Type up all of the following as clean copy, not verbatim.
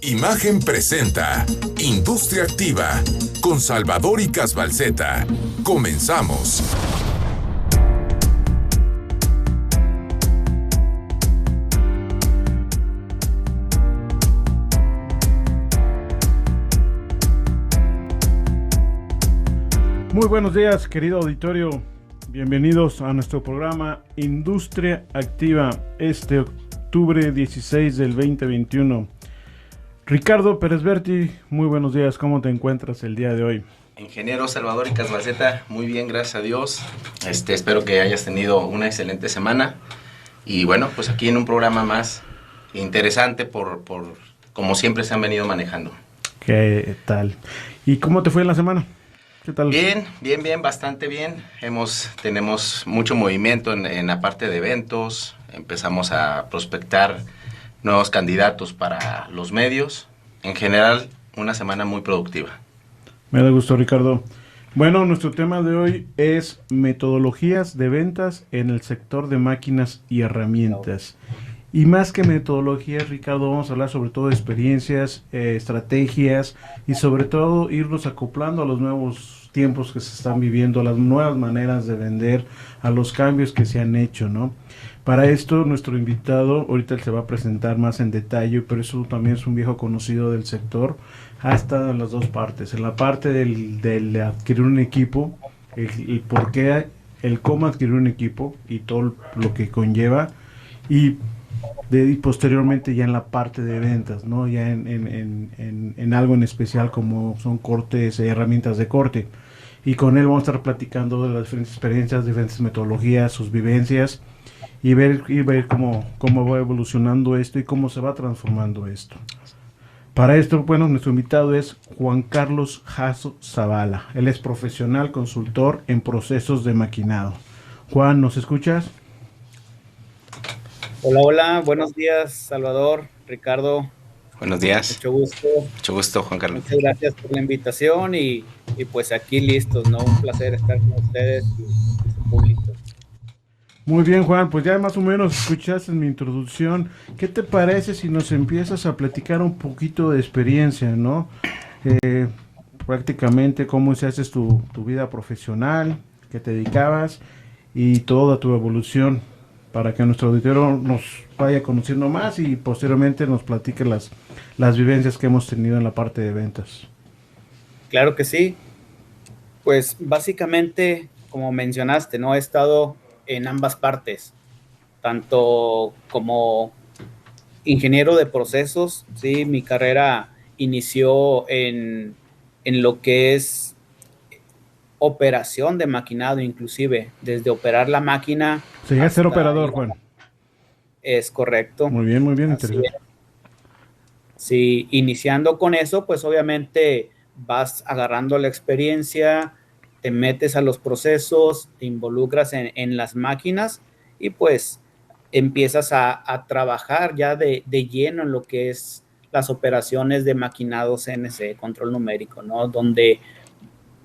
Imagen presenta Industria Activa con Salvador y Casbalceta. Comenzamos. Muy buenos días, querido auditorio. Bienvenidos a nuestro programa Industria Activa, este octubre 16 del 2021. Ricardo Pérez Berti, muy buenos días. ¿Cómo te encuentras el día de hoy? Ingeniero Salvador y Casbalceta, muy bien, gracias a Dios. Espero que hayas tenido una excelente semana. Y bueno, pues aquí en un programa más interesante por como siempre se han venido manejando. ¿Qué tal? ¿Y cómo te fue en la semana? ¿Qué tal? Bien, bastante bien. Tenemos mucho movimiento en la parte de eventos. Empezamos a prospectar nuevos candidatos para los medios. En general, una semana muy productiva. Me da gusto, Ricardo. Bueno, nuestro tema de hoy es metodologías de ventas en el sector de máquinas y herramientas. Y más que metodologías, Ricardo, vamos a hablar sobre todo de experiencias, estrategias y sobre todo irnos acoplando a los nuevos tiempos que se están viviendo, a las nuevas maneras de vender, a los cambios que se han hecho, ¿no? Para esto, nuestro invitado, ahorita él se va a presentar más en detalle, pero eso también es un viejo conocido del sector. Ha estado en las dos partes, en la parte del adquirir un equipo, el por qué, el cómo adquirir un equipo y todo lo que conlleva, y posteriormente ya en la parte de ventas, ¿no? Ya en algo en especial como son cortes, herramientas de corte. Y con él vamos a estar platicando de las diferentes experiencias, diferentes metodologías, sus vivencias, y ver cómo va evolucionando esto y cómo se va transformando esto. Para esto, bueno, nuestro invitado es Juan Carlos Jasso Zavala. Él es profesional consultor en procesos de maquinado. Juan, ¿nos escuchas? Hola, buenos días, Salvador, Ricardo. Buenos días. Mucho gusto, Juan Carlos. Muchas gracias por la invitación y pues aquí listos, ¿no? Un placer estar con ustedes y su público. Muy bien, Juan, pues ya más o menos escuchaste mi introducción. ¿Qué te parece si nos empiezas a platicar un poquito de experiencia, ¿no? Prácticamente cómo se hace tu vida profesional, qué te dedicabas y toda tu evolución, para que nuestro auditorio nos vaya conociendo más y posteriormente nos platique las vivencias que hemos tenido en la parte de ventas. Claro que sí. Pues básicamente, como mencionaste, ¿no? He estado en ambas partes, tanto como ingeniero de procesos, ¿sí? Mi carrera inició en lo que es operación de maquinado, inclusive, desde operar la máquina. Sí, a ser operador, Juan. Es correcto. Muy bien, interesante. Sí, iniciando con eso, pues obviamente vas agarrando la experiencia, te metes a los procesos, te involucras en las máquinas y pues empiezas a trabajar ya de lleno en lo que es las operaciones de maquinado CNC, control numérico, ¿no? Donde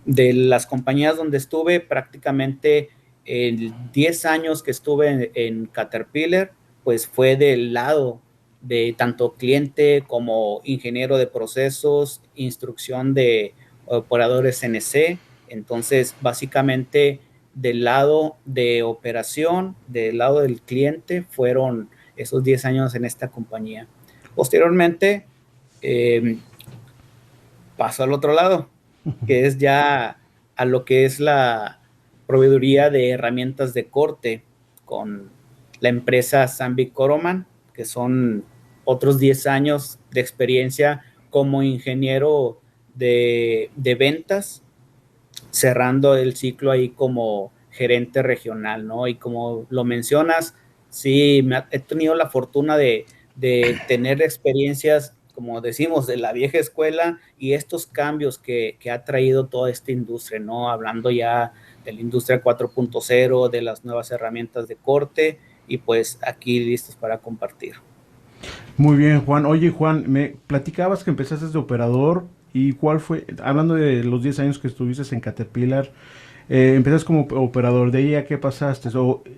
de las compañías donde estuve, prácticamente 10 años que estuve en Caterpillar, pues fue del lado de tanto cliente como ingeniero de procesos, instrucción de operadores CNC. Entonces, básicamente, del lado de operación, del lado del cliente, fueron esos 10 años en esta compañía. Posteriormente, pasó al otro lado, que es ya a lo que es la proveeduría de herramientas de corte con la empresa Sandvik Coromant, que son otros 10 años de experiencia como ingeniero de ventas, cerrando el ciclo ahí como gerente regional, ¿no? Y como lo mencionas, sí, he tenido la fortuna de tener experiencias, como decimos, de la vieja escuela y estos cambios que ha traído toda esta industria, ¿no? Hablando ya de la industria 4.0, de las nuevas herramientas de corte y pues aquí listos para compartir. Muy bien, Juan. Oye, Juan, me platicabas que empezaste de operador y cuál fue, hablando de los 10 años que estuviste en Caterpillar, empezaste como operador, ¿de ahí a qué pasaste?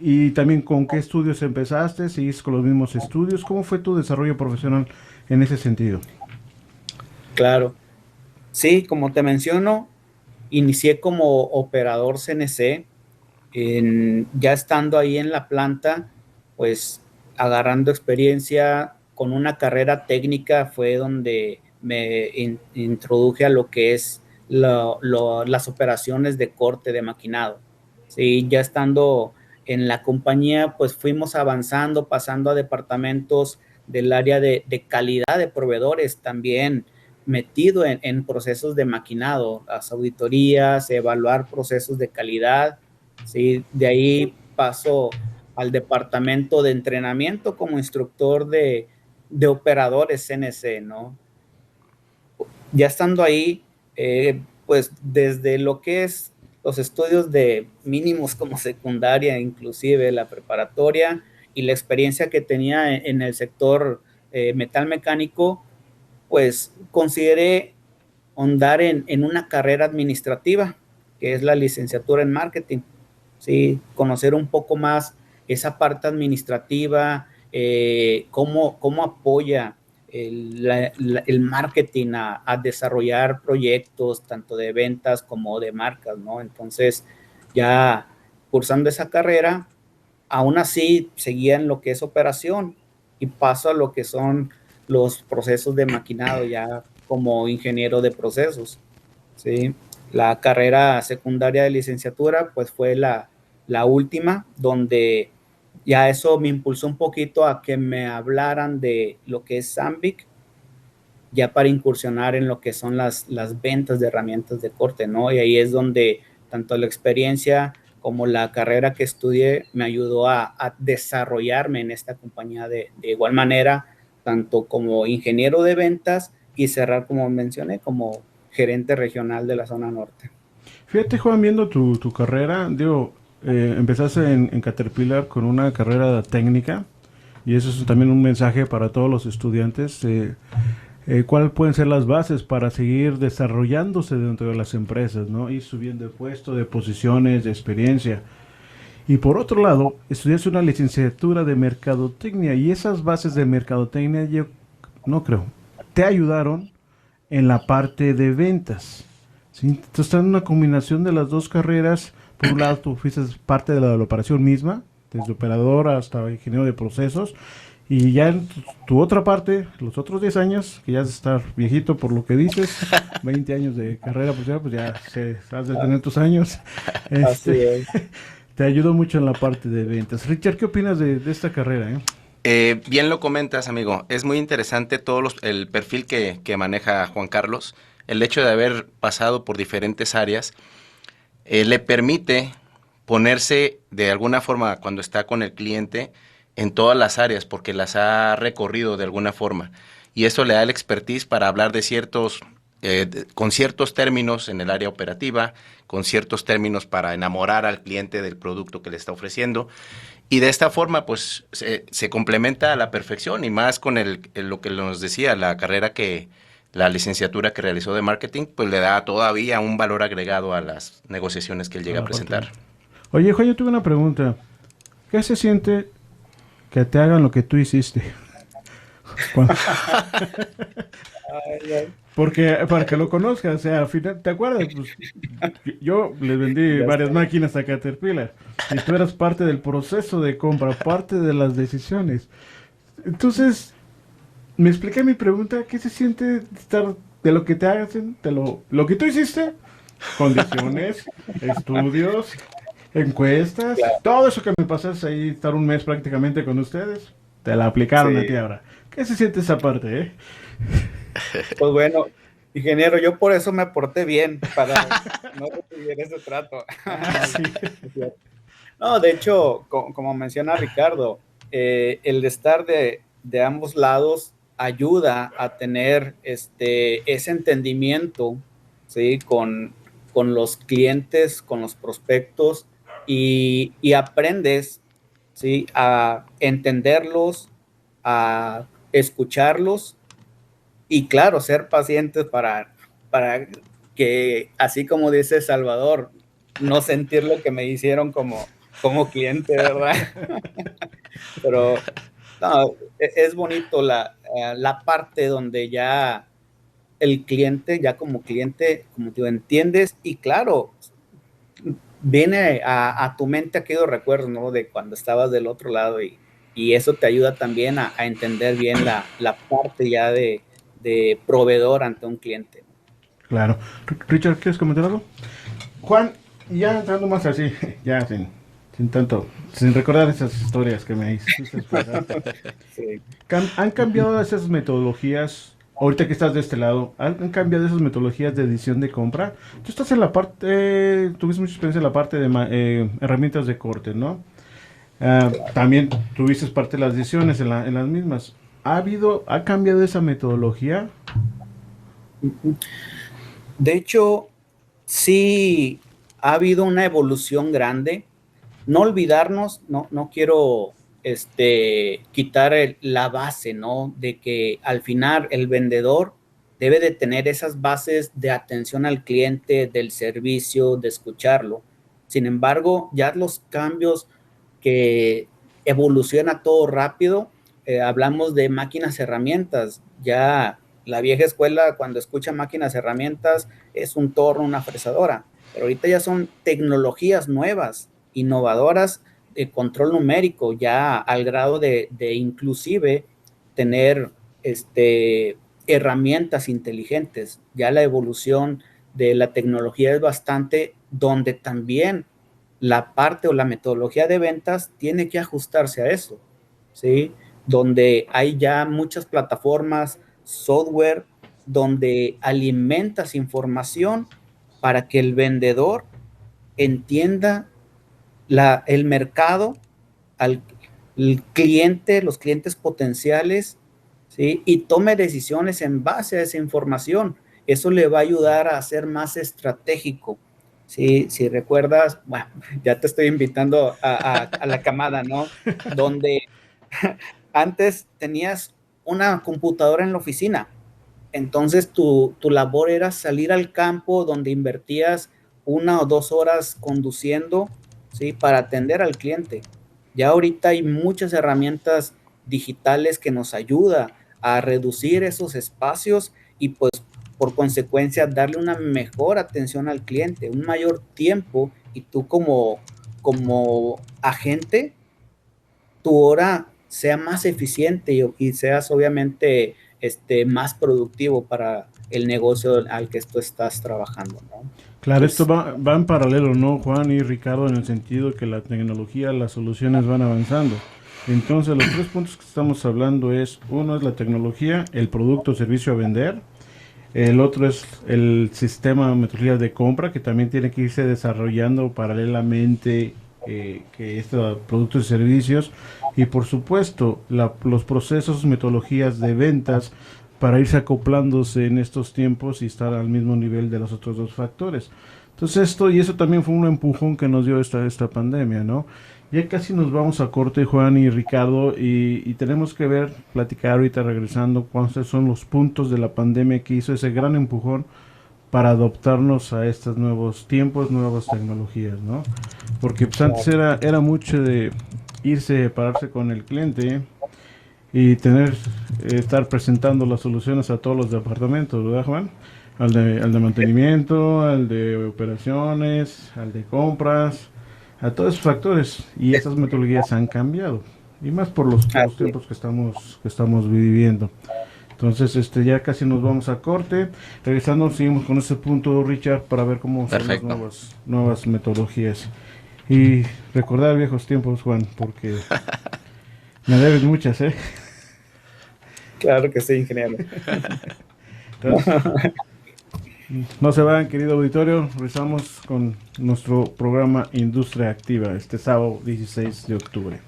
Y también, ¿con qué estudios empezaste? ¿Sigues con los mismos estudios? ¿Cómo fue tu desarrollo profesional en ese sentido? Claro. Sí, como te menciono, inicié como operador CNC, ya estando ahí en la planta, pues agarrando experiencia con una carrera técnica fue donde me introduje a lo que es las operaciones de corte de maquinado. Sí, ya estando en la compañía, pues fuimos avanzando, pasando a departamentos del área de calidad de proveedores, también metido en procesos de maquinado, las auditorías, evaluar procesos de calidad. Sí, de ahí paso al departamento de entrenamiento como instructor de operadores CNC, ¿no? Ya estando ahí, pues desde lo que es los estudios de mínimos como secundaria, inclusive la preparatoria y la experiencia que tenía en el sector metal mecánico, pues consideré ahondar en una carrera administrativa, que es la licenciatura en marketing. ¿Sí? Conocer un poco más esa parte administrativa, cómo apoya el marketing a desarrollar proyectos tanto de ventas como de marcas, ¿no? Entonces, ya cursando esa carrera, aún así seguía en lo que es operación y paso a lo que son los procesos de maquinado ya como ingeniero de procesos, ¿sí? La carrera secundaria de licenciatura pues fue la última donde ya eso me impulsó un poquito a que me hablaran de lo que es Sandvik, ya para incursionar en lo que son las ventas de herramientas de corte, ¿no? Y ahí es donde tanto la experiencia como la carrera que estudié me ayudó a desarrollarme en esta compañía de igual manera, tanto como ingeniero de ventas y cerrar, como mencioné, como gerente regional de la zona norte. Fíjate, Juan, viendo tu carrera, digo, empezaste en Caterpillar con una carrera técnica y eso es también un mensaje para todos los estudiantes. ¿Cuáles pueden ser las bases para seguir desarrollándose dentro de las empresas, ¿no? Ir subiendo de puesto, de posiciones, de experiencia. Y por otro lado, estudiaste una licenciatura de mercadotecnia y esas bases de mercadotecnia, yo no creo, te ayudaron en la parte de ventas. ¿Sí? Entonces, está en una combinación de las dos carreras. Por un lado, tú fuiste parte de la operación misma, desde operador hasta ingeniero de procesos. Y ya en tu otra parte, los otros 10 años, que ya has de estar viejito por lo que dices, 20 años de carrera, pues ya has de tener tus años. Así es. Te ayudó mucho en la parte de ventas. Richard, ¿qué opinas de esta carrera? Bien lo comentas, amigo. Es muy interesante el perfil que maneja Juan Carlos. El hecho de haber pasado por diferentes áreas le permite ponerse de alguna forma cuando está con el cliente en todas las áreas porque las ha recorrido de alguna forma. Y eso le da el expertise para hablar de con ciertos términos en el área operativa, con ciertos términos para enamorar al cliente del producto que le está ofreciendo. Y de esta forma, pues, se complementa a la perfección y más con lo que nos decía, la licenciatura que realizó de marketing, pues le da todavía un valor agregado a las negociaciones que él llega a presentar. Oye, Juan, yo tuve una pregunta. ¿Qué se siente que te hagan lo que tú hiciste? Porque para que lo conozcas, o sea, al final, ¿te acuerdas? Pues, yo les vendí varias máquinas a Caterpillar y tú eras parte del proceso de compra, parte de las decisiones. Entonces, me expliqué mi pregunta, ¿qué se siente estar de lo que te hacen, de lo que tú hiciste? Condiciones, estudios, encuestas, todo eso que me pasaste ahí, estar un mes prácticamente con ustedes, te la aplicaron a ti ahora. ¿Qué se siente esa parte, Pues bueno, ingeniero, yo por eso me porté bien, para no recibir ese trato. Sí. No, de hecho, como menciona Ricardo, el de estar de ambos lados ayuda a tener ese entendimiento, ¿sí? Con los clientes, con los prospectos y aprendes, ¿sí? A entenderlos, a escucharlos y claro, ser pacientes para que, así como dice Salvador, no sentir lo que me hicieron como cliente, ¿verdad? Pero no, es bonito la parte donde ya el cliente, ya como cliente, como tú entiendes, y claro, viene a tu mente aquellos recuerdos, ¿no? De cuando estabas del otro lado y eso te ayuda también a entender bien la parte ya de proveedor ante un cliente. Claro. Richard, ¿quieres comentar algo? Juan, ya entrando más así, ya sin tanto, sin recordar esas historias que me hiciste pasar. Sí. ¿Han cambiado esas metodologías, ahorita que estás de este lado, han cambiado esas metodologías de edición de compra? Tú estás en la parte, tuviste mucha experiencia en la parte de herramientas de corte, ¿no? También tuviste parte de las ediciones en las mismas. ¿Ha cambiado esa metodología? De hecho, sí ha habido una evolución grande. No olvidarnos, no quiero quitar la base, ¿no? De que al final el vendedor debe de tener esas bases de atención al cliente, del servicio, de escucharlo. Sin embargo, ya los cambios que evoluciona todo rápido, hablamos de máquinas herramientas. Ya la vieja escuela, cuando escucha máquinas herramientas, es un torno, una fresadora. Pero ahorita ya son tecnologías nuevas, innovadoras de control numérico, ya al grado de inclusive tener herramientas inteligentes. Ya la evolución de la tecnología es bastante, donde también la parte o la metodología de ventas tiene que ajustarse a eso, ¿sí? Donde hay ya muchas plataformas, software, donde alimentas información para que el vendedor entienda el mercado, el cliente, los clientes potenciales, ¿sí? Y tome decisiones en base a esa información. Eso le va a ayudar a ser más estratégico. ¿Sí? Si recuerdas, bueno, ya te estoy invitando a la camada, ¿no? Donde antes tenías una computadora en la oficina. Entonces tu labor era salir al campo donde invertías 1 o 2 horas conduciendo, ¿sí? Para atender al cliente. Ya ahorita hay muchas herramientas digitales que nos ayudan a reducir esos espacios y pues por consecuencia darle una mejor atención al cliente, un mayor tiempo y tú como agente, tu hora sea más eficiente y seas obviamente más productivo para el negocio al que tú estás trabajando, ¿no? Claro, esto Entonces, va en paralelo, ¿no, Juan y Ricardo? En el sentido que la tecnología, las soluciones van avanzando. Entonces, los tres puntos que estamos hablando uno es la tecnología, el producto o servicio a vender. El otro es el sistema de metodología de compra, que también tiene que irse desarrollando paralelamente que estos productos y servicios. Y por supuesto, los procesos, metodologías de ventas para irse acoplándose en estos tiempos y estar al mismo nivel de los otros dos factores. Entonces eso también fue un empujón que nos dio esta pandemia, ¿no? Ya casi nos vamos a corte, Juan y Ricardo, y tenemos que platicar ahorita regresando cuáles son los puntos de la pandemia que hizo ese gran empujón para adoptarnos a estos nuevos tiempos, nuevas tecnologías, ¿no? Porque pues, antes era mucho de irse, pararse con el cliente y estar presentando las soluciones a todos los departamentos, ¿verdad, Juan? Al de mantenimiento, al de operaciones, al de compras, a todos esos factores, y esas metodologías han cambiado, y más por los tiempos que estamos viviendo. Entonces, ya casi nos vamos a corte. Regresando, seguimos con ese punto, Richard, para ver cómo son las nuevas metodologías. Y recordar viejos tiempos, Juan, porque me debes muchas, ¿eh? Claro que sí, ingeniero. Entonces, no se vayan, querido auditorio. Regresamos con nuestro programa Industria Activa este sábado 16 de octubre.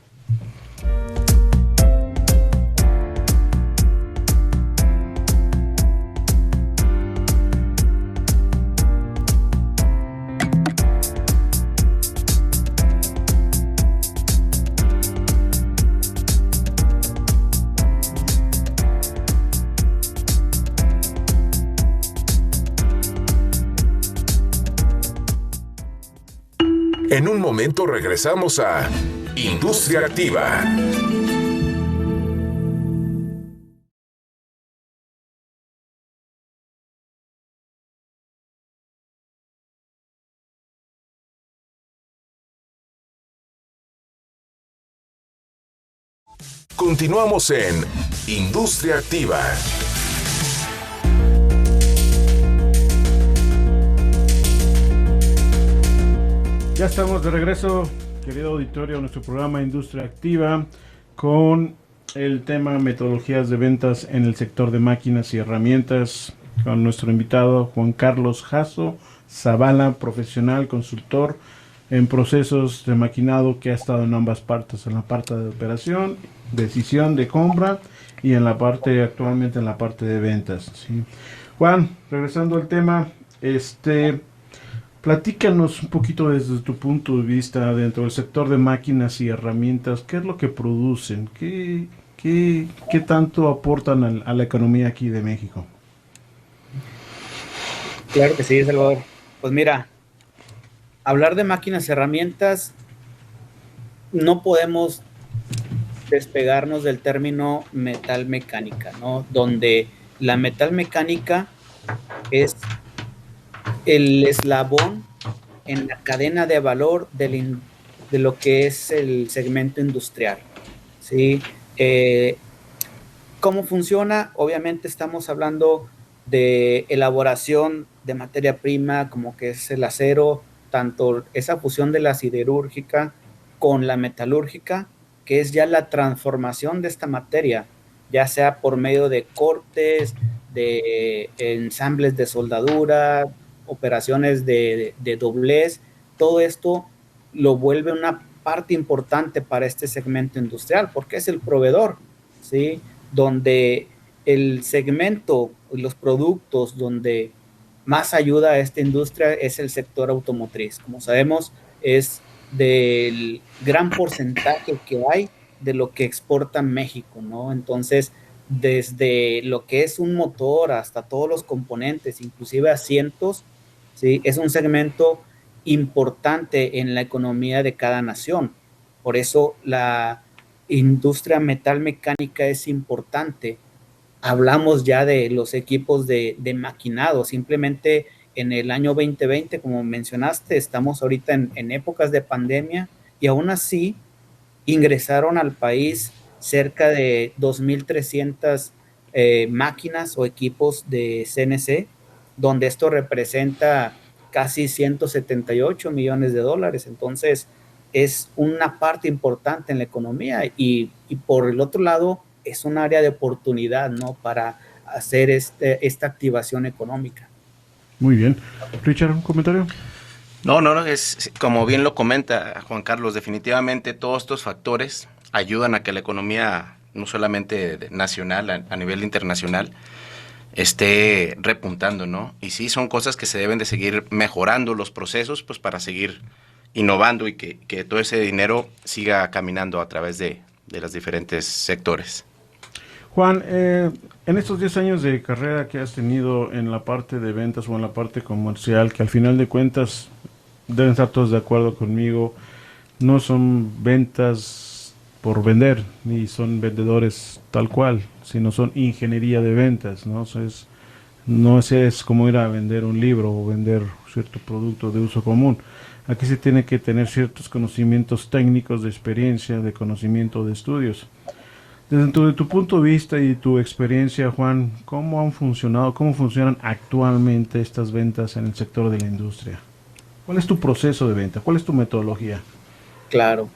En un momento regresamos a Industria Activa. Continuamos en Industria Activa. Ya estamos de regreso, querido auditorio, a nuestro programa Industria Activa con el tema metodologías de ventas en el sector de máquinas y herramientas con nuestro invitado Juan Carlos Jasso Zavala, profesional, consultor en procesos de maquinado que ha estado en ambas partes, en la parte de operación, decisión de compra y en la parte, actualmente en la parte de ventas, ¿sí? Juan, regresando al tema, platícanos un poquito desde tu punto de vista dentro del sector de máquinas y herramientas, ¿qué es lo que producen? ¿Qué tanto aportan a la economía aquí de México? Claro que sí, Salvador. Pues mira, hablar de máquinas y herramientas, no podemos despegarnos del término metal mecánica, ¿no? Donde la metal mecánica es el eslabón en la cadena de valor de lo que es el segmento industrial, ¿sí? ¿Cómo funciona? Obviamente estamos hablando de elaboración de materia prima, como que es el acero, tanto esa fusión de la siderúrgica con la metalúrgica, que es ya la transformación de esta materia, ya sea por medio de cortes, de ensambles de soldadura, operaciones de doblez. Todo esto lo vuelve una parte importante para este segmento industrial, porque es el proveedor, ¿sí? Donde el segmento, los productos donde más ayuda a esta industria es el sector automotriz. Como sabemos, es del gran porcentaje que hay de lo que exporta México, ¿no? Entonces, desde lo que es un motor hasta todos los componentes, inclusive asientos, ¿sí? Es un segmento importante en la economía de cada nación. Por eso la industria metal mecánica es importante. Hablamos ya de los equipos de maquinado. Simplemente en el año 2020, como mencionaste, estamos ahorita en épocas de pandemia y aún así ingresaron al país cerca de 2.300 máquinas o equipos de CNC, donde esto representa casi 178 millones de dólares. Entonces, es una parte importante en la economía y por el otro lado, es un área de oportunidad, ¿no? Para hacer esta activación económica. Muy bien. Richard, ¿un comentario? No, es como bien lo comenta Juan Carlos, definitivamente todos estos factores ayudan a que la economía, no solamente nacional, a nivel internacional, esté repuntando, ¿no? Y sí, son cosas que se deben de seguir mejorando los procesos, pues para seguir innovando y que todo ese dinero siga caminando a través de los diferentes sectores. Juan, en estos 10 años de carrera que has tenido en la parte de ventas o en la parte comercial, que al final de cuentas deben estar todos de acuerdo conmigo, no son ventas por vender, ni son vendedores tal cual, sino son ingeniería de ventas, ¿no? No es como ir a vender un libro o vender cierto producto de uso común. Aquí se tiene que tener ciertos conocimientos técnicos, de experiencia, de conocimiento, de estudios. Dentro de tu punto de vista y tu experiencia, Juan, ¿cómo han funcionado, cómo funcionan actualmente estas ventas en el sector de la industria? ¿Cuál es tu proceso de venta? ¿Cuál es tu metodología? Claro,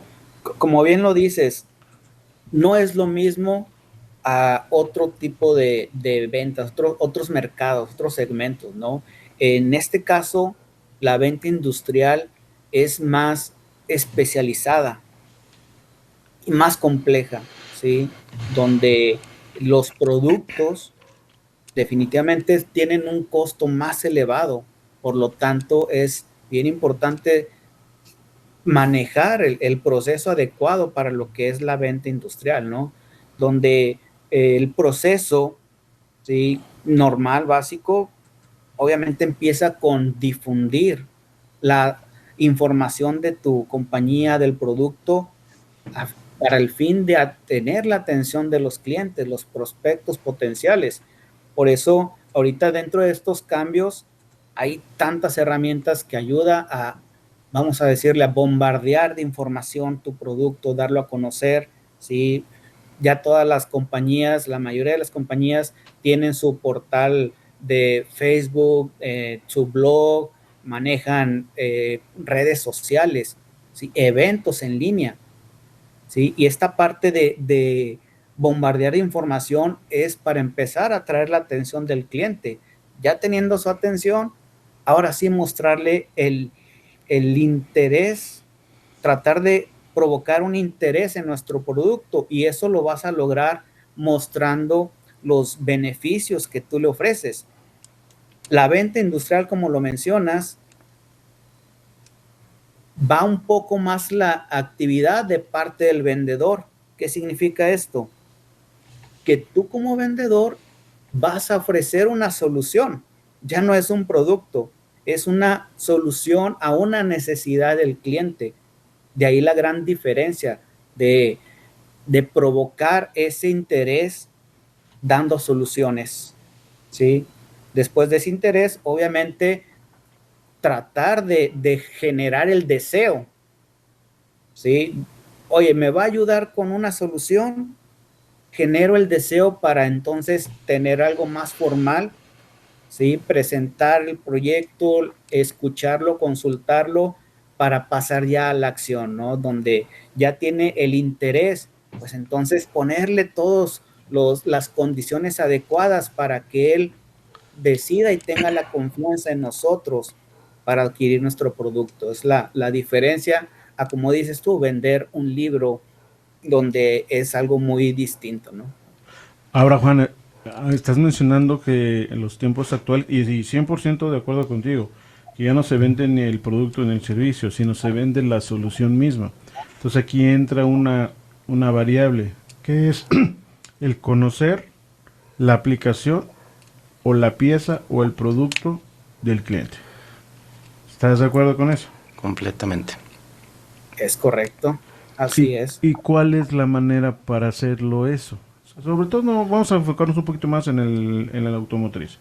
como bien lo dices, no es lo mismo a otro tipo de ventas, otros mercados, otros segmentos, ¿no? En este caso, la venta industrial es más especializada y más compleja, ¿sí? Donde los productos definitivamente tienen un costo más elevado, por lo tanto es bien importante manejar el proceso adecuado para lo que es la venta industrial, ¿no? Donde el proceso, ¿sí? Normal, básico, obviamente empieza con difundir la información de tu compañía, del producto, para el fin de tener la atención de los clientes, los prospectos potenciales. Por eso, ahorita dentro de estos cambios, hay tantas herramientas que ayudan a, vamos a decirle, a bombardear de información tu producto, darlo a conocer, ¿sí? Ya todas las compañías, la mayoría de las compañías tienen su portal de Facebook, su blog, manejan redes sociales, ¿sí? Eventos en línea, ¿sí? Y esta parte de bombardear de información es para empezar a atraer la atención del cliente. Ya teniendo su atención, ahora sí mostrarle el interés, tratar de provocar un interés en nuestro producto, y eso lo vas a lograr mostrando los beneficios que tú le ofreces. La venta industrial, como lo mencionas, va un poco más la actividad de parte del vendedor. ¿Qué significa esto? Que tú como vendedor vas a ofrecer una solución. Ya no es un producto, es una solución a una necesidad del cliente. De ahí la gran diferencia de provocar ese interés dando soluciones, ¿sí? Después de ese interés, obviamente, tratar de generar el deseo, ¿sí? Oye, ¿me va a ayudar con una solución? Genero el deseo para entonces tener algo más formal, ¿sí? Presentar el proyecto, escucharlo, consultarlo, para pasar ya a la acción, ¿no? Donde ya tiene el interés, pues entonces ponerle todas las condiciones adecuadas para que él decida y tenga la confianza en nosotros para adquirir nuestro producto. Es la diferencia a, como dices tú, vender un libro, donde es algo muy distinto, ¿no? Ahora, Juan, estás mencionando que en los tiempos actuales, y 100% de acuerdo contigo, que ya no se vende ni el producto ni el servicio, sino se vende la solución misma. Entonces aquí entra una variable, que es el conocer la aplicación o la pieza o el producto del cliente. ¿Estás de acuerdo con eso? Completamente. Es correcto, así Sí. es. ¿Y cuál es la manera para hacerlo eso? Sobre todo vamos a enfocarnos un poquito más en el automotriz.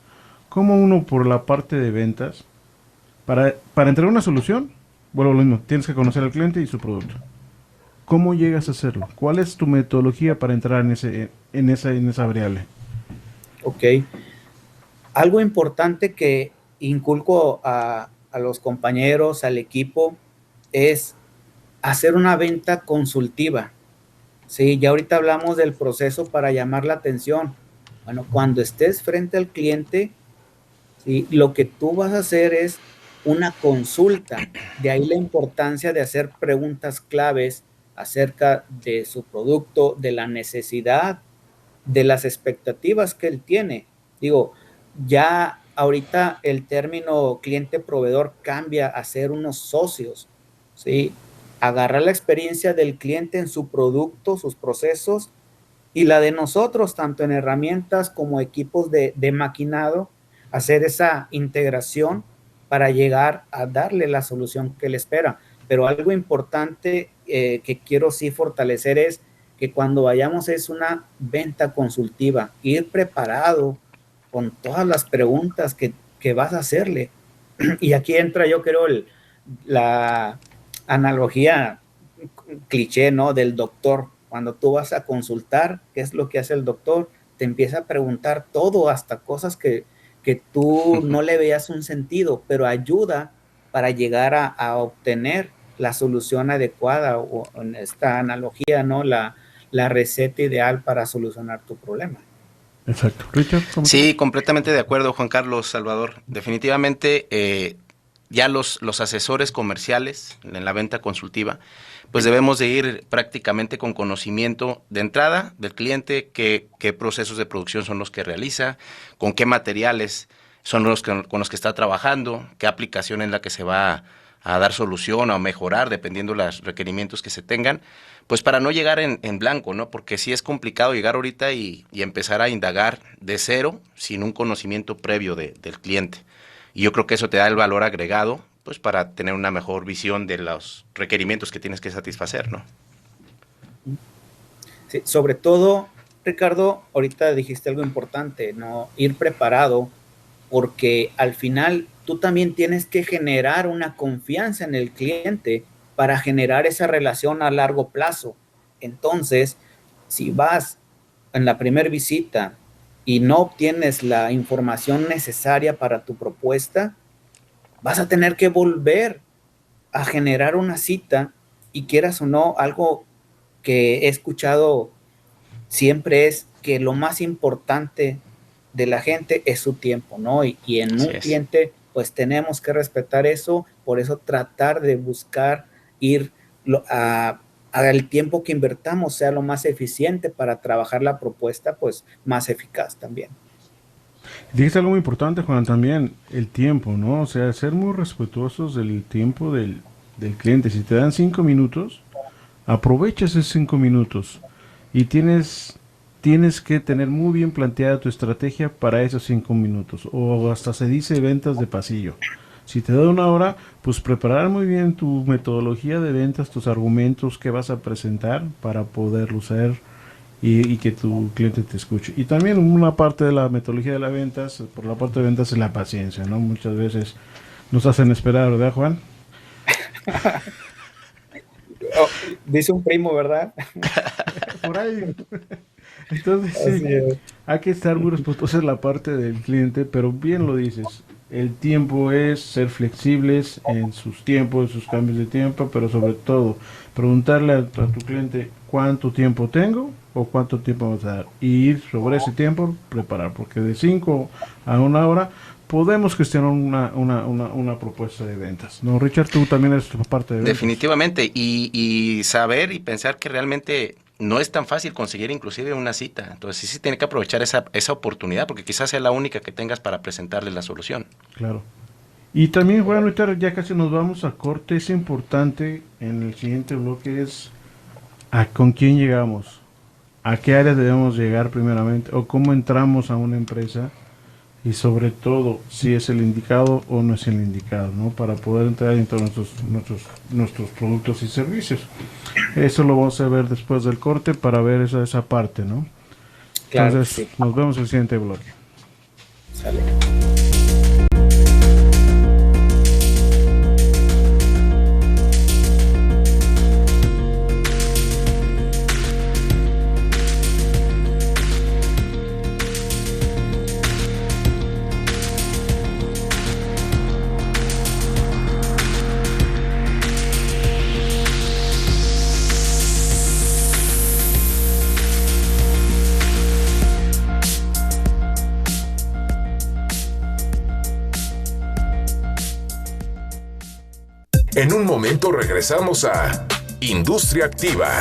¿Cómo uno por la parte de ventas, para entregar una solución, vuelvo a lo mismo, tienes que conocer al cliente y su producto? ¿Cómo llegas a hacerlo? ¿Cuál es tu metodología para entrar en esa variable? Ok. Algo importante que inculco a los compañeros, al equipo, es hacer una venta consultiva. Sí, ya ahorita hablamos del proceso para llamar la atención. Bueno, cuando estés frente al cliente, ¿sí? Lo que tú vas a hacer es una consulta. De ahí la importancia de hacer preguntas claves acerca de su producto, de la necesidad, de las expectativas que él tiene. Digo, ya ahorita el término cliente-proveedor cambia a ser unos socios, ¿sí? Agarrar la experiencia del cliente en su producto, sus procesos, y la de nosotros, tanto en herramientas como equipos de maquinado, hacer esa integración para llegar a darle la solución que él espera. Pero algo importante que quiero sí fortalecer es que cuando vayamos es una venta consultiva, ir preparado con todas las preguntas que vas a hacerle. Y aquí entra, yo creo, la analogía cliché, ¿no? Del doctor. Cuando tú vas a consultar, ¿qué es lo que hace el doctor? Te empieza a preguntar todo, hasta cosas que tú no le veas un sentido, pero ayuda para llegar a obtener la solución adecuada, o en esta analogía, ¿no? La receta ideal para solucionar tu problema. Exacto. Richard, ¿cómo Sí, completamente de acuerdo, Juan Carlos, Salvador. Definitivamente, ya los asesores comerciales en la venta consultiva, pues debemos de ir prácticamente con conocimiento de entrada del cliente, qué procesos de producción son los que realiza, con qué materiales son con los que está trabajando, qué aplicación es la que se va a dar solución o mejorar, dependiendo de los requerimientos que se tengan, pues para no llegar en blanco, ¿no? Porque sí es complicado llegar ahorita y empezar a indagar de cero sin un conocimiento previo del cliente. Y yo creo que eso te da el valor agregado, pues para tener una mejor visión de los requerimientos que tienes que satisfacer, ¿no? Sí, sobre todo, Ricardo, ahorita dijiste algo importante, ¿no? Ir preparado, porque al final tú también tienes que generar una confianza en el cliente para generar esa relación a largo plazo. Entonces, si vas en la primera visita y no obtienes la información necesaria para tu propuesta, vas a tener que volver a generar una cita, y quieras o no, algo que he escuchado siempre es que lo más importante de la gente es su tiempo, ¿no? Y en un cliente, pues tenemos que respetar eso, por eso tratar de buscar ir al tiempo que invertamos sea lo más eficiente para trabajar la propuesta, pues más eficaz también. Dijiste algo muy importante, Juan, también el tiempo, ¿no? O sea, ser muy respetuosos del tiempo del cliente. Si te dan 5 minutos, aprovecha esos 5 minutos y tienes que tener muy bien planteada tu estrategia para esos 5 minutos. O hasta se dice ventas de pasillo. Si te da 1 hora, pues preparar muy bien tu metodología de ventas, tus argumentos que vas a presentar para poderlo usar y que tu cliente te escuche. Y también una parte de la metodología de las ventas, por la parte de ventas, es la paciencia, ¿no? Muchas veces nos hacen esperar, ¿verdad, Juan? Oh, dice un primo, ¿verdad? Por ahí. Entonces, sí, hay que estar muy respetuosos en la parte del cliente, pero bien lo dices. El tiempo es ser flexibles en sus tiempos, en sus cambios de tiempo, pero sobre todo preguntarle a tu cliente cuánto tiempo tengo o cuánto tiempo vas a dar. Y ir sobre ese tiempo, preparar, porque de 5 a 1 hora podemos gestionar una propuesta de ventas. ¿No, Richard? Tú también eres parte de ventas. Definitivamente, y saber y pensar que realmente no es tan fácil conseguir inclusive una cita. Entonces sí tiene que aprovechar esa oportunidad, porque quizás sea la única que tengas para presentarle la solución. Claro. Y también, bueno, ahorita ya casi nos vamos a corte. Es importante en el siguiente bloque es con quién llegamos, a qué área debemos llegar primeramente, o cómo entramos a una empresa, y sobre todo si es el indicado o no es el indicado, ¿no? Para poder entrar en todos nuestros productos y servicios. Eso lo vamos a ver después del corte para ver esa parte, ¿no? Claro, entonces sí. Nos vemos en el siguiente bloque. Sale. En un momento regresamos a Industria Activa.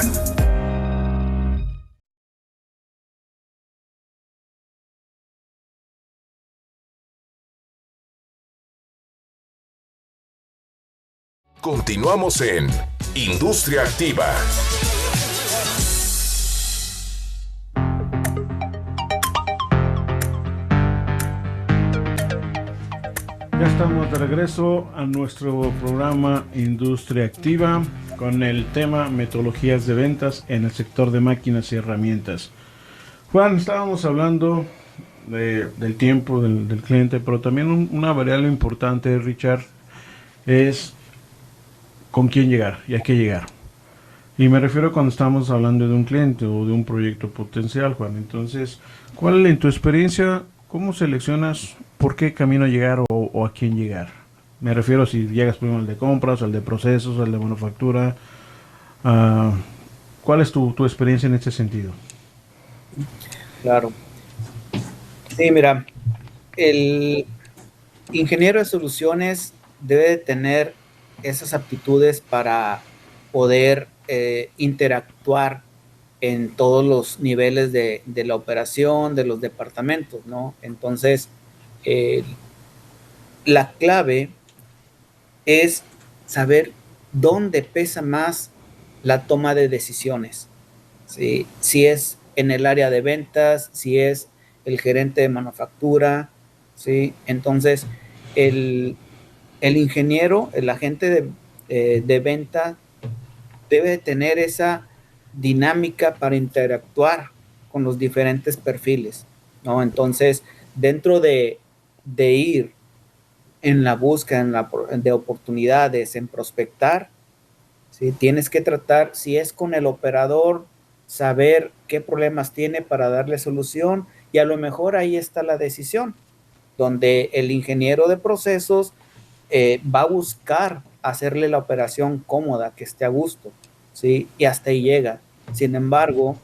Continuamos en Industria Activa. Ya estamos de regreso a nuestro programa Industria Activa con el tema metodologías de ventas en el sector de máquinas y herramientas. Juan, estábamos hablando del tiempo del cliente, pero también una variable importante, Richard, es con quién llegar y a qué llegar. Y me refiero cuando estamos hablando de un cliente o de un proyecto potencial, Juan. Entonces, ¿cuál en tu experiencia, cómo seleccionas por qué camino llegar o a quién llegar? Me refiero si llegas primero al de compras, al de procesos, al de manufactura. ¿Cuál es tu experiencia en este sentido? Claro. Sí, mira, el ingeniero de soluciones debe de tener esas aptitudes para poder interactuar en todos los niveles de la operación, de los departamentos, ¿no? Entonces, la clave es saber dónde pesa más la toma de decisiones, ¿sí? Si es en el área de ventas, si es el gerente de manufactura, ¿sí? Entonces, el ingeniero, el agente de venta debe tener esa dinámica para interactuar con los diferentes perfiles, ¿no? Entonces, dentro de ir en la búsqueda de oportunidades, en prospectar, ¿sí? Tienes que tratar, si es con el operador, saber qué problemas tiene para darle solución, y a lo mejor ahí está la decisión, donde el ingeniero de procesos va a buscar hacerle la operación cómoda, que esté a gusto, ¿sí? Y hasta ahí llega. Sin embargo,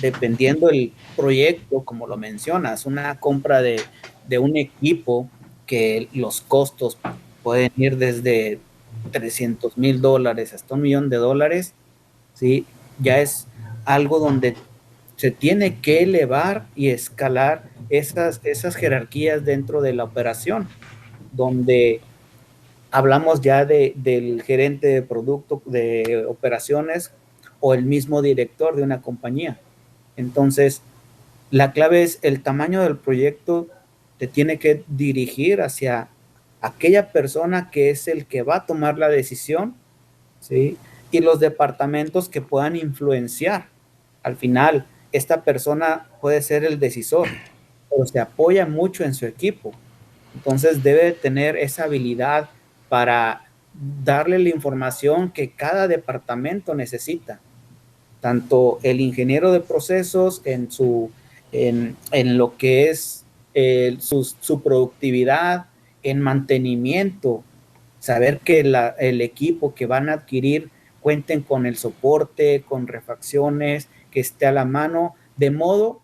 dependiendo del proyecto, como lo mencionas, una compra de un equipo que los costos pueden ir desde $300,000 hasta $1,000,000, ¿sí? Ya es algo donde se tiene que elevar y escalar esas jerarquías dentro de la operación, donde hablamos ya del gerente de producto, de operaciones, o el mismo director de una compañía. Entonces, la clave es el tamaño del proyecto. Te tiene que dirigir hacia aquella persona que es el que va a tomar la decisión, ¿sí? Y los departamentos que puedan influenciar. Al final, esta persona puede ser el decisor, pero se apoya mucho en su equipo. Entonces debe tener esa habilidad para darle la información que cada departamento necesita. Tanto el ingeniero de procesos en lo que es su productividad, en mantenimiento, saber que el equipo que van a adquirir cuenten con el soporte, con refacciones, que esté a la mano, de modo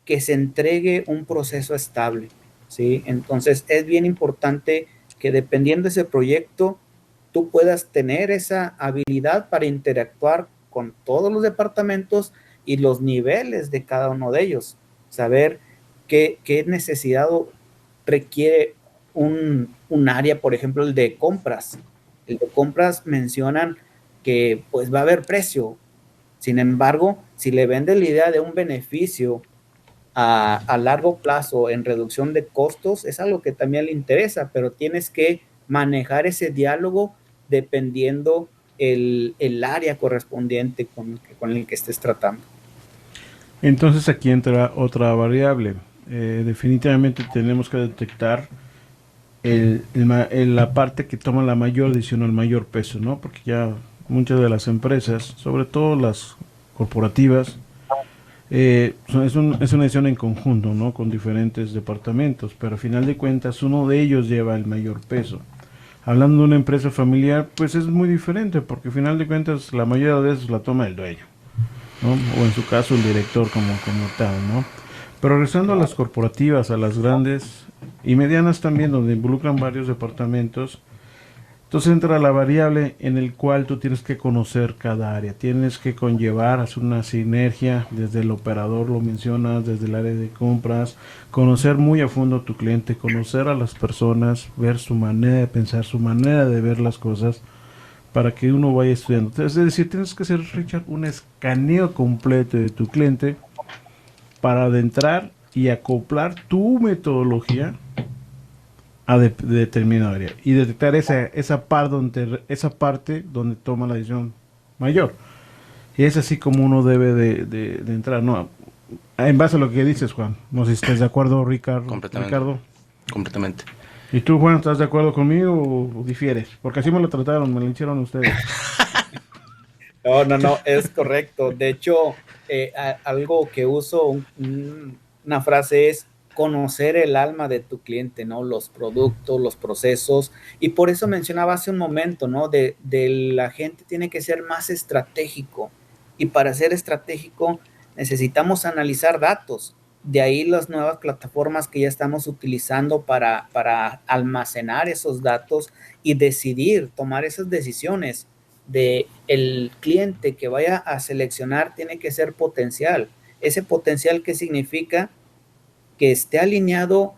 que se entregue un proceso estable, ¿sí? Entonces es bien importante que, dependiendo de ese proyecto, tú puedas tener esa habilidad para interactuar con todos los departamentos y los niveles de cada uno de ellos. Saber qué necesidad requiere un área, por ejemplo, el de compras. El de compras mencionan que pues va a haber precio. Sin embargo, si le vende la idea de un beneficio a largo plazo en reducción de costos, es algo que también le interesa, pero tienes que manejar ese diálogo dependiendo el área correspondiente con el que estés tratando. Entonces aquí entra otra variable. Definitivamente tenemos que detectar la parte que toma la mayor decisión, el mayor peso, ¿no? Porque ya muchas de las empresas, sobre todo las corporativas, es una decisión en conjunto, ¿no? Con diferentes departamentos, pero al final de cuentas uno de ellos lleva el mayor peso. Hablando de una empresa familiar, pues es muy diferente, porque al final de cuentas la mayoría de veces la toma el dueño, ¿no? O en su caso el director como tal, ¿no? Pero regresando a las corporativas, a las grandes y medianas también, donde involucran varios departamentos, entonces entra la variable en el cual tú tienes que conocer cada área, tienes que conllevar, hacer una sinergia desde el operador, lo mencionas, desde el área de compras, conocer muy a fondo a tu cliente, conocer a las personas, ver su manera de pensar, su manera de ver las cosas, para que uno vaya estudiando. Entonces, es decir, tienes que hacer, Richard, un escaneo completo de tu cliente para adentrar y acoplar tu metodología a de determinada área y detectar esa parte donde toma la decisión mayor. Y es así como uno debe de entrar, ¿no? En base a lo que dices, Juan. No sé si estás de acuerdo, Ricardo. Completamente. ¿Y tú, Juan, estás de acuerdo conmigo o difieres? Porque así me lo trataron, me lo hicieron ustedes. No, es correcto. De hecho, algo que uso, una frase es conocer el alma de tu cliente, ¿no? Los productos, los procesos. Y por eso mencionaba hace un momento, ¿no? De la gente tiene que ser más estratégico. Y para ser estratégico necesitamos analizar datos. De ahí las nuevas plataformas que ya estamos utilizando para almacenar esos datos y decidir, tomar esas decisiones. De el cliente que vaya a seleccionar tiene que ser potencial. Ese potencial, ¿qué significa? Que esté alineado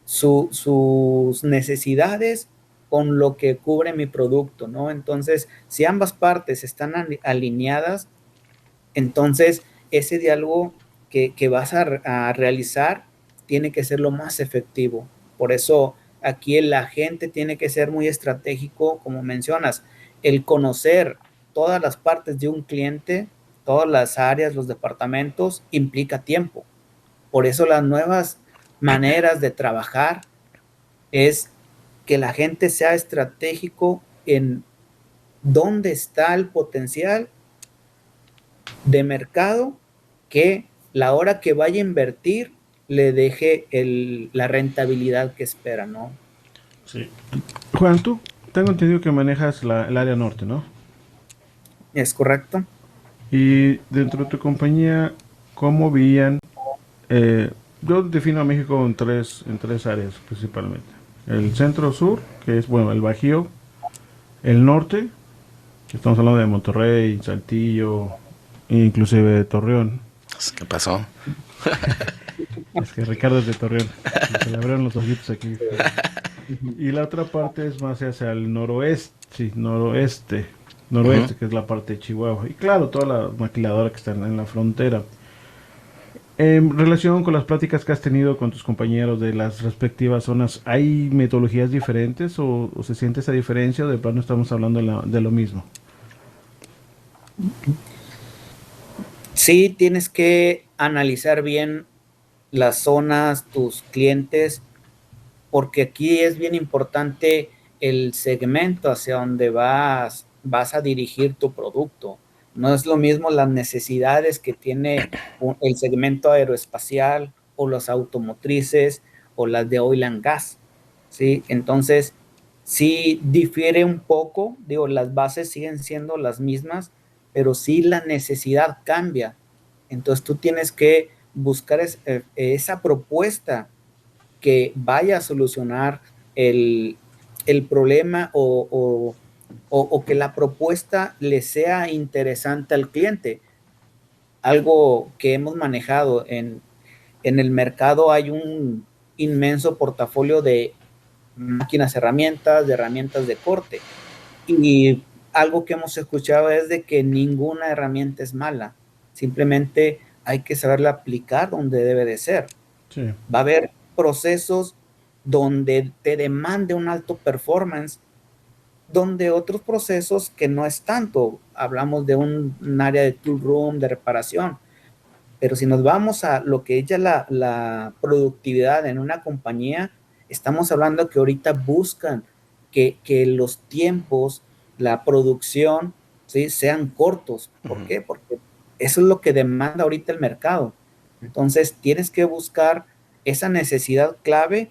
sus necesidades con lo que cubre mi producto, ¿no? Entonces, si ambas partes están alineadas, entonces ese diálogo que vas a realizar tiene que ser lo más efectivo. Por eso aquí el agente tiene que ser muy estratégico, como mencionas. El conocer todas las partes de un cliente, todas las áreas, los departamentos, implica tiempo. Por eso las nuevas maneras de trabajar es que la gente sea estratégico en dónde está el potencial de mercado que la hora que vaya a invertir le deje la rentabilidad que espera, ¿no? Sí. Juan, tú tengo entendido que manejas el área norte, ¿no? ¿Es correcto? Y dentro de tu compañía, ¿cómo veían? Yo defino a México en tres áreas principalmente. El centro-sur, que es, bueno, el Bajío. El norte, que estamos hablando de Monterrey, Saltillo, inclusive de Torreón. ¿Qué pasó? Es que Ricardo es de Torreón. Se le abrieron los ojitos aquí. Y la otra parte es más hacia el noroeste, sí, noroeste, que es la parte de Chihuahua. Y claro, toda la maquiladora que está en la frontera. En relación con las pláticas que has tenido con tus compañeros de las respectivas zonas, ¿hay metodologías diferentes o se siente esa diferencia o de plano estamos hablando de lo mismo? Sí, tienes que analizar bien las zonas, tus clientes, porque aquí es bien importante el segmento hacia donde vas a dirigir tu producto. No es lo mismo las necesidades que tiene el segmento aeroespacial o las automotrices o las de oil and gas, ¿sí? Entonces, sí difiere un poco, digo, las bases siguen siendo las mismas, pero sí la necesidad cambia. Entonces, tú tienes que buscar esa propuesta que vaya a solucionar el problema o que la propuesta le sea interesante al cliente. Algo que hemos manejado en el mercado, hay un inmenso portafolio de máquinas, de herramientas de corte. Y algo que hemos escuchado es de que ninguna herramienta es mala. Simplemente hay que saberla aplicar donde debe de ser. Sí. Va a haber procesos donde te demande un alto performance, donde otros procesos que no es tanto. Hablamos de un área de tool room, de reparación. Pero si nos vamos a lo que es ya la productividad en una compañía, estamos hablando que ahorita buscan que los tiempos, la producción, ¿sí?, sean cortos. ¿Por qué? Porque eso es lo que demanda ahorita el mercado. Entonces, tienes que buscar esa necesidad clave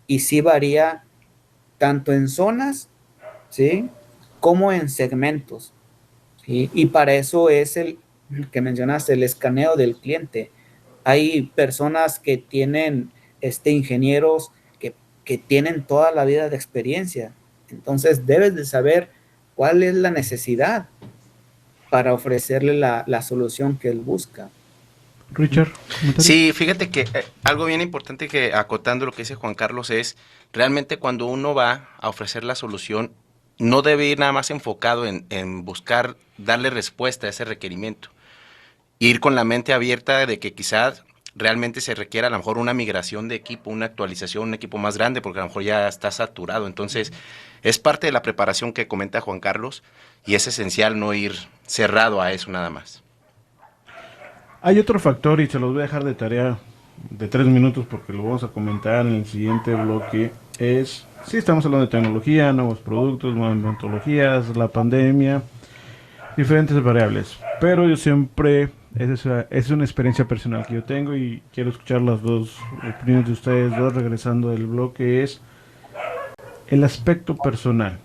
y sí varía tanto en zonas, ¿sí?, como en segmentos, ¿sí? Y para eso es el que mencionaste, el escaneo del cliente. Hay personas que tienen ingenieros que tienen toda la vida de experiencia. Entonces, debes de saber cuál es la necesidad para ofrecerle la solución que él busca. Richard, ¿comentario? Sí, fíjate que algo bien importante, que acotando lo que dice Juan Carlos, es realmente cuando uno va a ofrecer la solución, no debe ir nada más enfocado en buscar darle respuesta a ese requerimiento. Ir con la mente abierta de que quizás realmente se requiera a lo mejor una migración de equipo, una actualización, un equipo más grande, porque a lo mejor ya está saturado. Entonces, es parte de la preparación que comenta Juan Carlos y es esencial no ir cerrado a eso nada más. Hay otro factor y se los voy a dejar de tarea de 3 minutos porque lo vamos a comentar en el siguiente bloque. Sí, estamos hablando de tecnología, nuevos productos, nuevas metodologías, la pandemia, diferentes variables. Pero yo siempre, es una experiencia personal que yo tengo y quiero escuchar las dos opiniones de ustedes dos regresando del bloque, es el aspecto personal,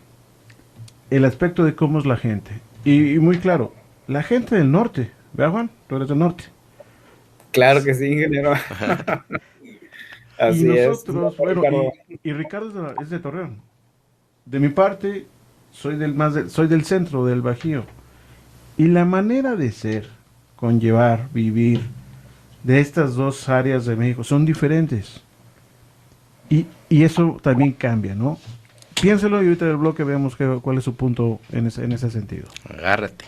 el aspecto de cómo es la gente. Y muy claro, la gente del norte, ¿verdad, Juan? Tú eres del norte. Claro que sí, ingeniero. Así y nosotros, es. bueno, Ricardo. y Ricardo es de Torreón. De mi parte, soy del centro, del Bajío. Y la manera de ser, conllevar, vivir de estas dos áreas de México son diferentes. Y eso también cambia, ¿no? Piénselo y ahorita en el bloque veamos cuál es su punto en ese sentido. Agárrate.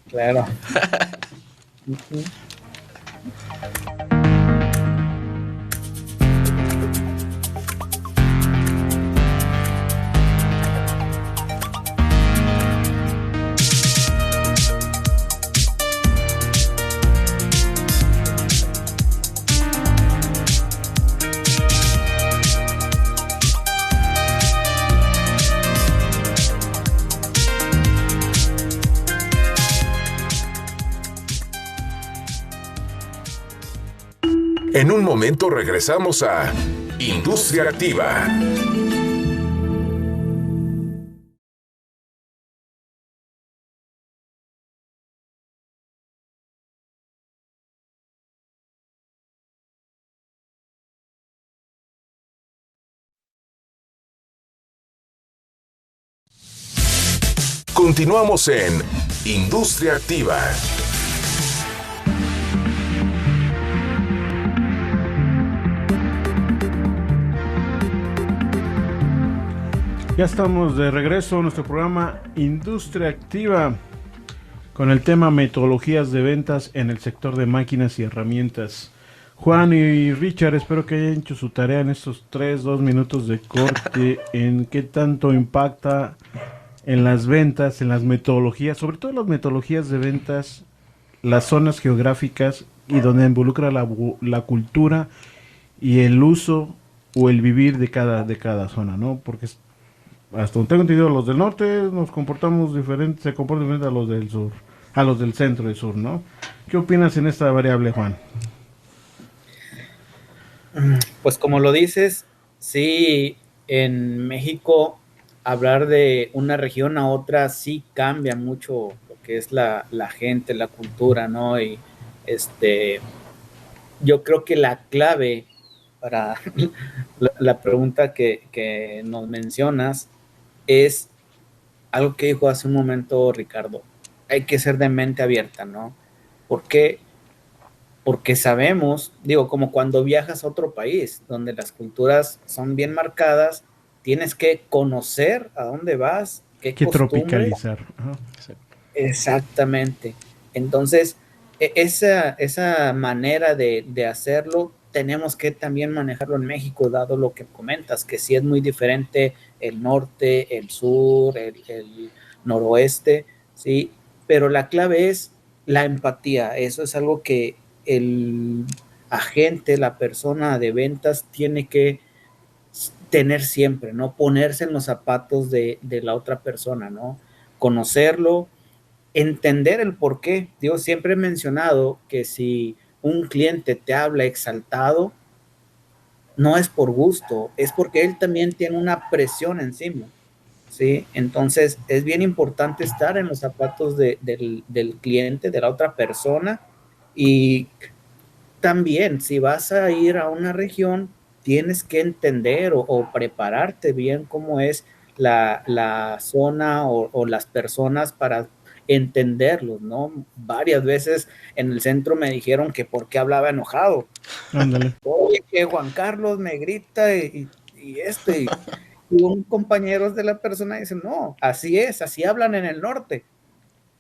Claro. En un momento regresamos a Industria Activa. Continuamos en Industria Activa. Ya estamos de regreso a nuestro programa Industria Activa con el tema metodologías de ventas en el sector de máquinas y herramientas. Juan y Richard, espero que hayan hecho su tarea en estos 2 minutos de corte, en qué tanto impacta en las ventas, en las metodologías, sobre todo las metodologías de ventas, las zonas geográficas y donde involucra la cultura y el uso o el vivir de cada zona, ¿no? Porque hasta donde tengo entendido, los del norte nos comportamos diferente, se comportan diferente a los del sur, a los del centro y sur, ¿no? ¿Qué opinas en esta variable, Juan? Pues como lo dices, sí, en México hablar de una región a otra sí cambia mucho lo que es la gente, la cultura, ¿no? Y yo creo que la clave para la pregunta que nos mencionas es algo que dijo hace un momento Ricardo. Hay que ser de mente abierta, ¿no? ¿Por qué? Porque sabemos, digo, como cuando viajas a otro país, donde las culturas son bien marcadas, tienes que conocer a dónde vas, qué costumbres. Tropicalizar. Ajá. Exactamente. Entonces, esa manera de hacerlo, tenemos que también manejarlo en México, dado lo que comentas, que sí es muy diferente el norte, el sur, el noroeste, ¿sí? Pero la clave es la empatía. Eso es algo que el agente, la persona de ventas, tiene que tener siempre, ¿no? Ponerse en los zapatos de la otra persona, ¿no? Conocerlo, entender el por qué. Yo siempre he mencionado que si un cliente te habla exaltado, no es por gusto, es porque él también tiene una presión encima, ¿sí? Entonces, es bien importante estar en los zapatos del cliente, de la otra persona, y también, si vas a ir a una región, tienes que entender o prepararte bien cómo es la zona o las personas para entenderlos, ¿no? Varias veces en el centro me dijeron que por qué hablaba enojado. Ándale. Oye, que Juan Carlos me grita y un compañeros de la persona dicen, no, así es, así hablan en el norte.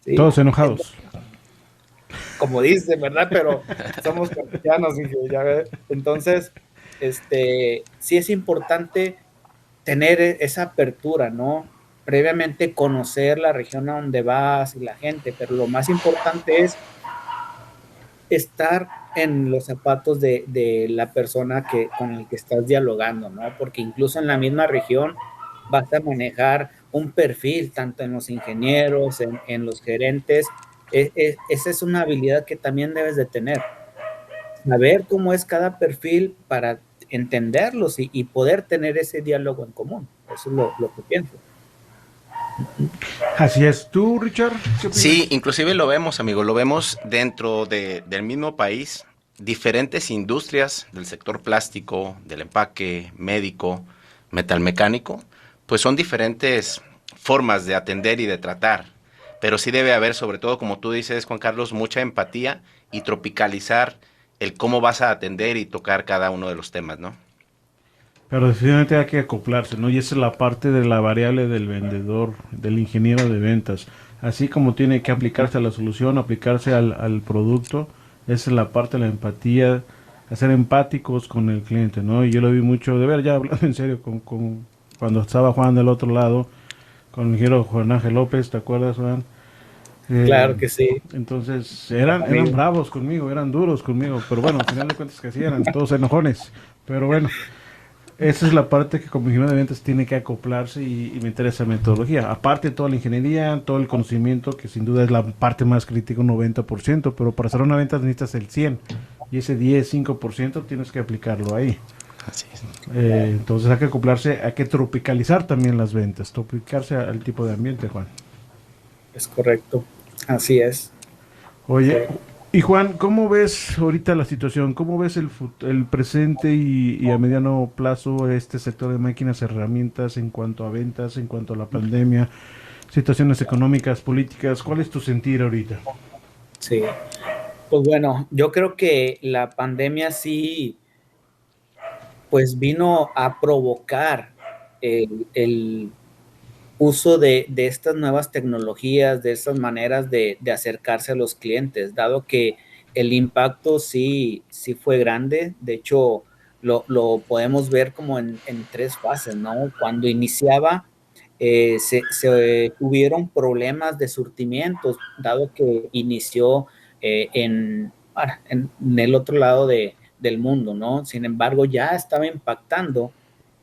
¿Sí? Todos enojados. Entonces, como dice, ¿verdad? Pero somos cristianos, ya ves. Entonces, sí es importante tener esa apertura, ¿no? Previamente conocer la región a donde vas y la gente, pero lo más importante es estar en los zapatos de la persona con el que estás dialogando, ¿no? Porque incluso en la misma región vas a manejar un perfil, tanto en los ingenieros, en los gerentes. Esa es una habilidad que también debes de tener. Saber cómo es cada perfil para entenderlos y poder tener ese diálogo en común. Eso es lo que pienso. Así es. ¿Tú, Richard? Sí, inclusive lo vemos, amigo, lo vemos dentro del mismo país. Diferentes industrias del sector plástico, del empaque, médico, metalmecánico, pues son diferentes formas de atender y de tratar. Pero sí debe haber, sobre todo, como tú dices, Juan Carlos, mucha empatía y tropicalizar el cómo vas a atender y tocar cada uno de los temas, ¿no? Pero definitivamente hay que acoplarse, ¿no? Y esa es la parte de la variable del vendedor, del ingeniero de ventas. Así como tiene que aplicarse a la solución, aplicarse al producto, esa es la parte de la empatía, ser empáticos con el cliente, ¿no? Y yo lo vi mucho, de ver, ya hablando en serio, cuando estaba Juan del otro lado, con el ingeniero Juan Ángel López, ¿te acuerdas, Juan? Claro que sí. Entonces eran bravos conmigo, eran duros conmigo, pero bueno, al final de cuentas que sí, eran todos enojones, pero bueno. Esa es la parte que como ingeniero de ventas tiene que acoplarse y meter esa metodología. Aparte de toda la ingeniería, todo el conocimiento, que sin duda es la parte más crítica, un 90%, pero para hacer una venta necesitas el 100%. y ese 10-5% tienes que aplicarlo ahí. Así es. Entonces hay que acoplarse, hay que tropicalizar también las ventas, tropicarse al tipo de ambiente, Juan. Es correcto, así es. Oye, y Juan, ¿cómo ves ahorita la situación? ¿Cómo ves el presente y a mediano plazo este sector de máquinas y herramientas en cuanto a ventas, en cuanto a la pandemia, situaciones económicas, políticas? ¿Cuál es tu sentir ahorita? Sí, pues bueno, yo creo que la pandemia sí, pues vino a provocar el uso de estas nuevas tecnologías, de estas maneras de acercarse a los clientes, dado que el impacto sí fue grande. De hecho, lo podemos ver como en tres fases, ¿no? Cuando iniciaba, se tuvieron problemas de surtimientos, dado que inició en el otro lado del mundo, ¿no? Sin embargo, ya estaba impactando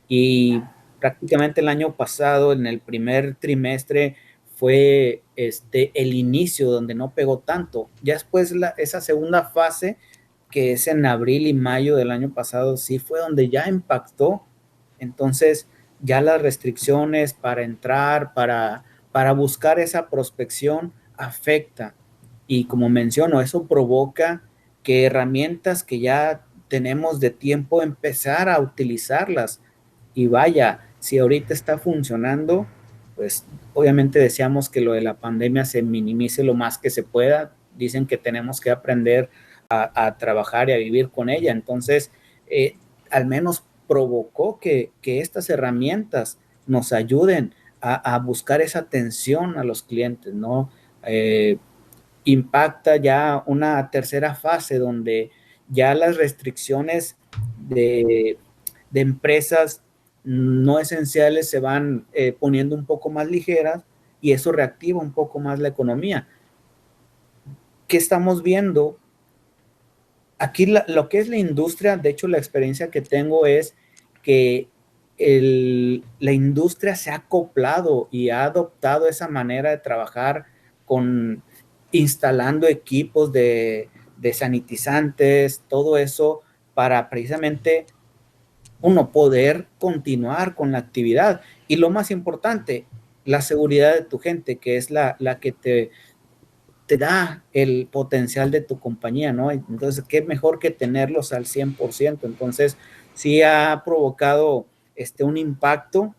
y prácticamente el año pasado, en el primer trimestre, fue el inicio donde no pegó tanto. Ya después esa segunda fase, que es en abril y mayo del año pasado, sí fue donde ya impactó. Entonces, ya las restricciones para entrar, para buscar esa prospección, afecta. Y como menciono, eso provoca que herramientas que ya tenemos de tiempo empezar a utilizarlas. Y vaya, si ahorita está funcionando, pues obviamente deseamos que lo de la pandemia se minimice lo más que se pueda. Dicen que tenemos que aprender a trabajar y a vivir con ella. Entonces, al menos provocó que estas herramientas nos ayuden a buscar esa atención a los clientes, ¿no? Impacta ya una tercera fase donde ya las restricciones de empresas no esenciales se van poniendo un poco más ligeras y eso reactiva un poco más la economía. ¿Qué estamos viendo? Aquí lo que es la industria, de hecho la experiencia que tengo es que la industria se ha acoplado y ha adoptado esa manera de trabajar instalando equipos de sanitizantes, todo eso para precisamente uno poder continuar con la actividad. Y lo más importante, la seguridad de tu gente, que es la que te da el potencial de tu compañía, ¿no? Entonces, qué mejor que tenerlos al 100%. Entonces, sí ha provocado un impacto,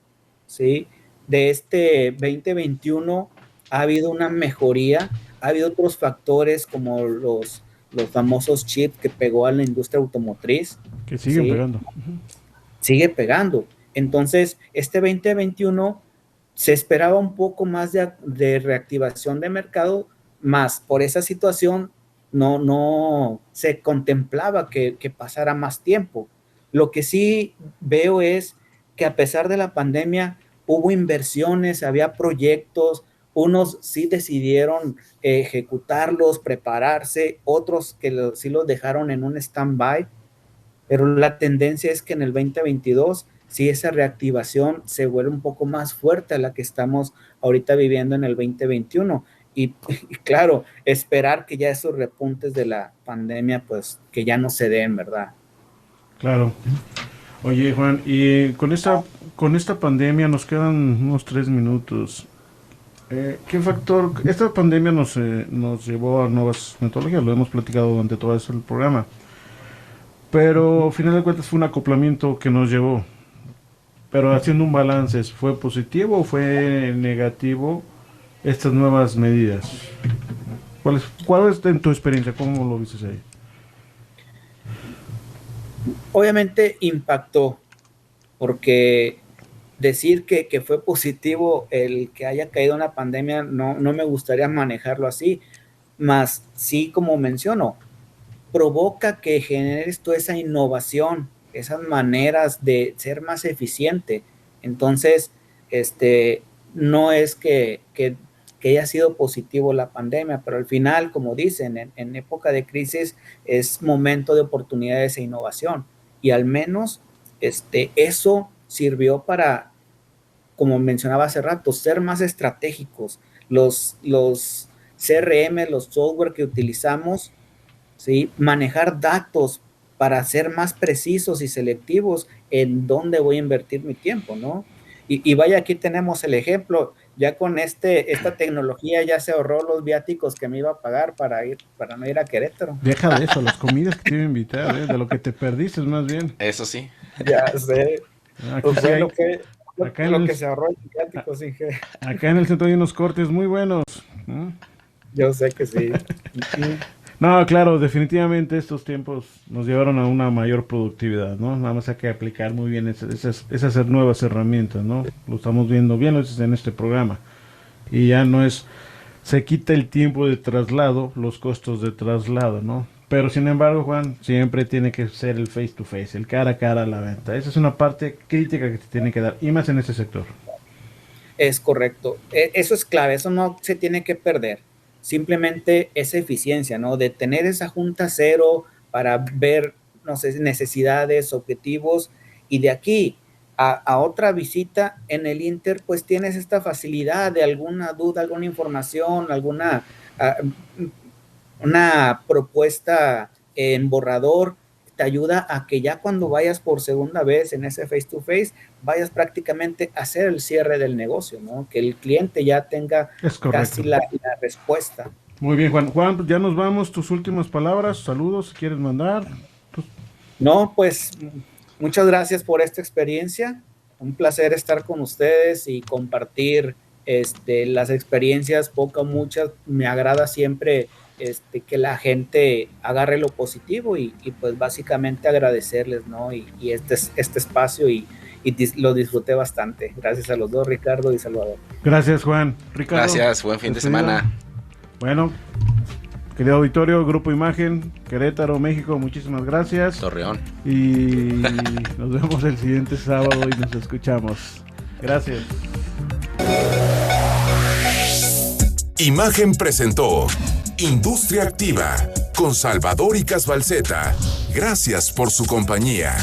¿sí? De este 2021 ha habido una mejoría, ha habido otros factores como los famosos chips que pegó a la industria automotriz, Que siguen ¿sí? pegando. Sigue pegando. Entonces, este 2021 se esperaba un poco más de reactivación de mercado, más por esa situación no se contemplaba que pasara más tiempo. Lo que sí veo es que a pesar de la pandemia hubo inversiones, había proyectos, unos sí decidieron ejecutarlos, prepararse, otros que sí los dejaron en un stand-by, pero la tendencia es que en el 2022 sí esa reactivación se vuelve un poco más fuerte a la que estamos ahorita viviendo en el 2021. Y claro, esperar que ya esos repuntes de la pandemia, pues que ya no se den, ¿verdad? Claro. Oye, Juan, y con esta pandemia nos quedan unos 3 minutos. ¿Qué factor? Esta pandemia nos llevó a nuevas metodologías, lo hemos platicado durante todo el programa. Pero al final de cuentas fue un acoplamiento que nos llevó. Pero haciendo un balance, ¿fue positivo o fue negativo estas nuevas medidas? ¿Cuál es en tu experiencia? ¿Cómo lo viste ahí? Obviamente impactó, porque decir que fue positivo el que haya caído una pandemia, no me gustaría manejarlo así, más sí, como menciono, provoca que generes toda esa innovación, esas maneras de ser más eficiente. Entonces, no es que haya sido positivo la pandemia, pero al final, como dicen, en época de crisis es momento de oportunidades e innovación. Y al menos eso sirvió para, como mencionaba hace rato, ser más estratégicos. Los CRM, los software que utilizamos, ¿sí? Manejar datos para ser más precisos y selectivos en dónde voy a invertir mi tiempo, ¿no? Y vaya, aquí tenemos el ejemplo, ya con esta tecnología ya se ahorró los viáticos que me iba a pagar para no ir a Querétaro. Deja de eso, las comidas que te iba a invitar, de lo que te perdiste más bien. Eso sí. Ya sé. Aquí Pues sí fue hay- lo que se ahorró el viáticos, dije. acá en el centro hay unos cortes muy buenos. ¿No? Yo sé que sí. No, claro, definitivamente estos tiempos nos llevaron a una mayor productividad, ¿no? Nada más hay que aplicar muy bien esas nuevas herramientas, ¿no? Lo estamos viendo bien en este programa. Y ya no es, se quita el tiempo de traslado, los costos de traslado, ¿no? Pero sin embargo, Juan, siempre tiene que ser el face to face, el cara a cara a la venta. Esa es una parte crítica que te tiene que dar, y más en este sector. Es correcto. Eso es clave, eso no se tiene que perder. Simplemente esa eficiencia, ¿no? De tener esa junta cero para ver, no sé, necesidades, objetivos, y de aquí a otra visita en el Inter, pues tienes esta facilidad de alguna duda, alguna información, una propuesta en borrador, te ayuda a que ya cuando vayas por segunda vez en ese face to face, vayas prácticamente a hacer el cierre del negocio, ¿no? Que el cliente ya tenga casi la respuesta. Muy bien, Juan. Juan, pues ya nos vamos. Tus últimas palabras, saludos, si quieres mandar. No, pues muchas gracias por esta experiencia. Un placer estar con ustedes y compartir las experiencias, pocas, muchas. Me agrada siempre que la gente agarre lo positivo y pues básicamente agradecerles, ¿no? Y este espacio y lo disfruté bastante. Gracias a los dos, Ricardo y Salvador. Gracias, Juan. Ricardo. Gracias, buen fin de semana. Bueno, querido auditorio, Grupo Imagen, Querétaro, México, muchísimas gracias. Torreón. Y nos vemos el siguiente sábado y nos escuchamos. Gracias. Imagen presentó Industria Activa con Salvador y Casbalceta. Gracias por su compañía.